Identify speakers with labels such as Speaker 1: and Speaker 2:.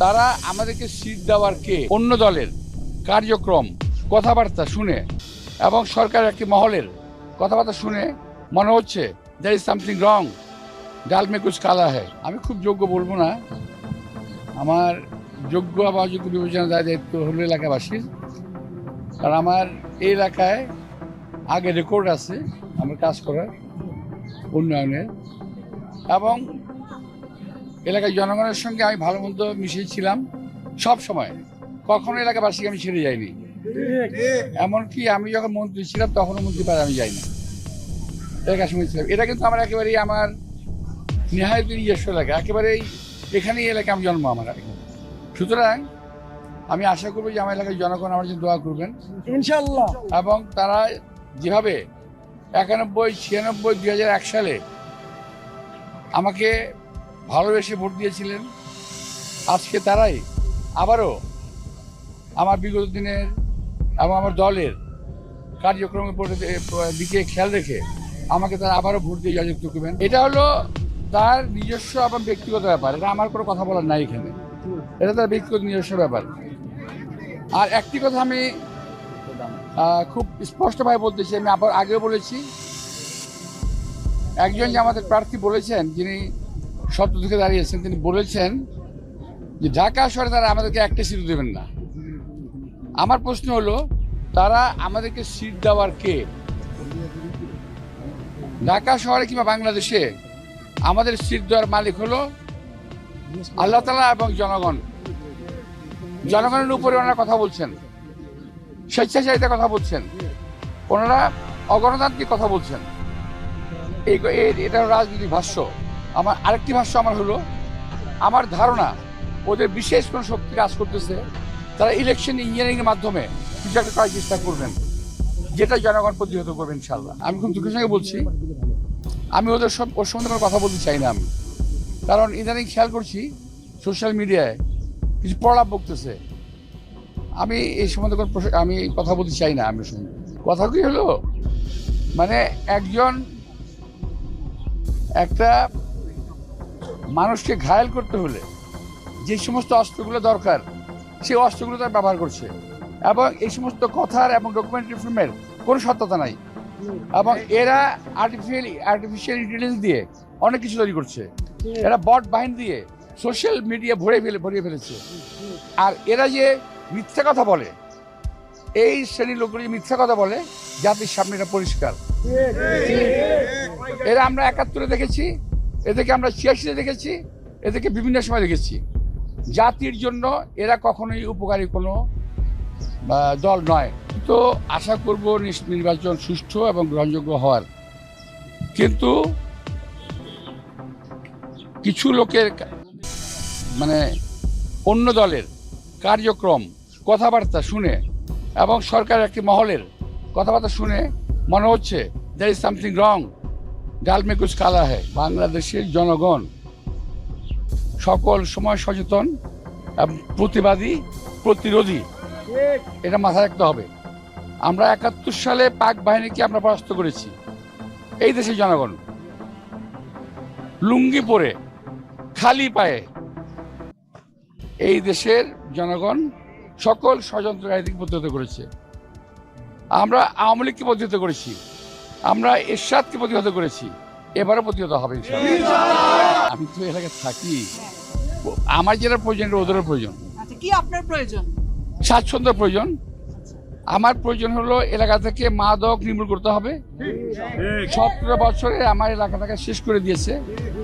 Speaker 1: তারা আমাদেরকে সিট দেওয়ার কে অন্য দলের কার্যক্রম কথাবার্তা শুনে এবং সরকারের একটি মহলের কথাবার্তা শুনে মনে হচ্ছে দ্যার ইজ সামথিং রং, ডাল মে কুছ কালা হ্যায়। আমি খুব যোগ্য বলবো না, আমার যোগ্য বা অযোগ্য বিবেচনা দায়িত্ব হলো এলাকাবাসীর। কারণ আমার এই এলাকায় আগে রেকর্ড আছে আমার কাজ করার, উন্নয়নের, এবং এলাকার জনগণের সঙ্গে আমি ভালো মন্দ মিশিয়েছিলাম সব সময়। কখনো এলাকাবাসীকে আমি ছেড়ে যাইনি। এমনকি আমি যখন মন্ত্রী ছিলাম তখনও মন্ত্রী পাড়ায় আমি যাইনি, এলাকার সঙ্গে ছিলাম। এটা কিন্তু আমার একেবারেই আমার নেহায়ত নিজস্ব এলাকা, একেবারেই এখানেই এলাকায় আমি জন্ম আমার। সুতরাং আমি আশা করবো যে আমার এলাকার জনগণ আমার জন্য দোয়া করবেন
Speaker 2: ইনশাআল্লাহ,
Speaker 1: এবং তারা যেভাবে 91, 96, 2001 সালে আমাকে ভালোবেসে ভোট দিয়েছিলেন, আজকে তারাই আবারও আমার বিগত দিনের এবং আমার দলের কার্যক্রমের দিকে খেয়াল রেখে আমাকে তারা আবারও ভোট দিয়ে জয়যুক্ত করবেন। এটা হলো তার নিজস্ব এবং ব্যক্তিগত ব্যাপার, এটা আমার কোনো কথা বলার নাই এখানে, এটা তার ব্যক্তিগত নিজস্ব ব্যাপার। আর একটি কথা আমি খুব স্পষ্টভাবে বলতেছি, আমি আবার আগেও বলেছি, একজন যে আমাদের প্রার্থী বলেছেন, যিনি সত্য থেকে দাঁড়িয়েছেন, তিনি বলেছেন যে ঢাকা শহরে তারা আমাদেরকে একটা সিট দেবেন না। আমার প্রশ্ন হলো, তারা আমাদেরকে সিট দেওয়ার কে? ঢাকা শহরে কিংবা বাংলাদেশে আমাদের সিট দেওয়ার মালিক হলো আল্লাহ তাআলা এবং জনগণ। জনগণের উপরে ওনারা কথা বলছেন, স্বেচ্ছাচারিতা কথা বলছেন, ওনারা অগণতান্ত্রিক কথা বলছেন। এটা রাজনীতির ভাষ্য। আমার আরেকটি ভাষ্য আমার হলো, আমার ধারণা ওদের বিশেষ কোনো শক্তি কাজ করতেছে, তারা ইলেকশন ইঞ্জিনিয়ারিংয়ের মাধ্যমে কিছু একটা করার চেষ্টা করবেন, যেটা জনগণ প্রতিহত করবেন ইনশাল্লাহ। আমি খুব দুঃখের সঙ্গে বলছি, আমি ওর সম্বন্ধে কোনো কথা বলতে চাই না আমি, কারণ ইদানিং খেয়াল করছি সোশ্যাল মিডিয়ায় কিছু প্রলাপ বকতেছে। আমি এই সম্বন্ধে আমি কথা বলতে চাই না। আমি কথা কি হলো, মানে একটা মানুষকে ঘায়েল করতে হলে যে সমস্ত অস্ত্রগুলো দরকার সেই অস্ত্রগুলো তারা ব্যবহার করছে, এবং এই সমস্ত কথার এবং ডকুমেন্টারি ফিল্মের কোনো সত্যতা নাই, এবং এরা আর্টিফিশিয়াল ইন্টেলিজেন্স দিয়ে অনেক কিছু তৈরি করছে। এরা বট বাহিনী দিয়ে সোশ্যাল মিডিয়া ভরিয়ে ফেলেছে। আর এরা যে মিথ্যা কথা বলে, এই শ্রেণীর লোকগুলো যে মিথ্যা কথা বলে, জাতির সামনে এটা পরিষ্কার। এরা আমরা 71-এ দেখেছি, এদেরকে আমরা 86-এ দেখেছি, এদেরকে বিভিন্ন সময় দেখেছি। জাতির জন্য এরা কখনোই উপকারী কোনো দল নয়। তো আশা করব নির্বাচন সুষ্ঠু এবং গ্রহণযোগ্য হওয়ার, কিন্তু কিছু লোকের মানে অন্য দলের কার্যক্রম কথাবার্তা শুনে এবং সরকারের একটি মহলের কথাবার্তা শুনে মনে হচ্ছে দ্যার ইজ সামথিং রং, ডাল মে কুছ কালা হ্যায়। বাংলাদেশের জনগণ সকল সময় সচেতন এবং প্রতিবাদী, প্রতিরোধী, এটা মাথায় রাখতে হবে। আমরা 71 সালে পাক বাহিনীকে আমরা পরাস্ত করেছি। এই দেশের জনগণ লুঙ্গি পরে খালি পায়ে, এই দেশের জনগণ সকল ষড়যন্ত্রকারীকে প্রতিহত করেছে। আমরা আওয়ামী লীগকে প্রতিহত করেছি, আমরা এরশাদকে প্রতিহত করেছি, এবারও প্রতিহত হবে ইনশাআল্লাহ। আমি তো এলাকায় থাকি, আমার যেটা প্রয়োজন ওদেরও প্রয়োজন।
Speaker 2: কি আপনার প্রয়োজন?
Speaker 1: স্বাচ্ছন্দ্য প্রয়োজন। আমার প্রয়োজন হলো এলাকা থেকে মাদক নির্মূল করতে হবে। 17 বছরে আমার এলাকাটাকে শেষ করে দিয়েছে।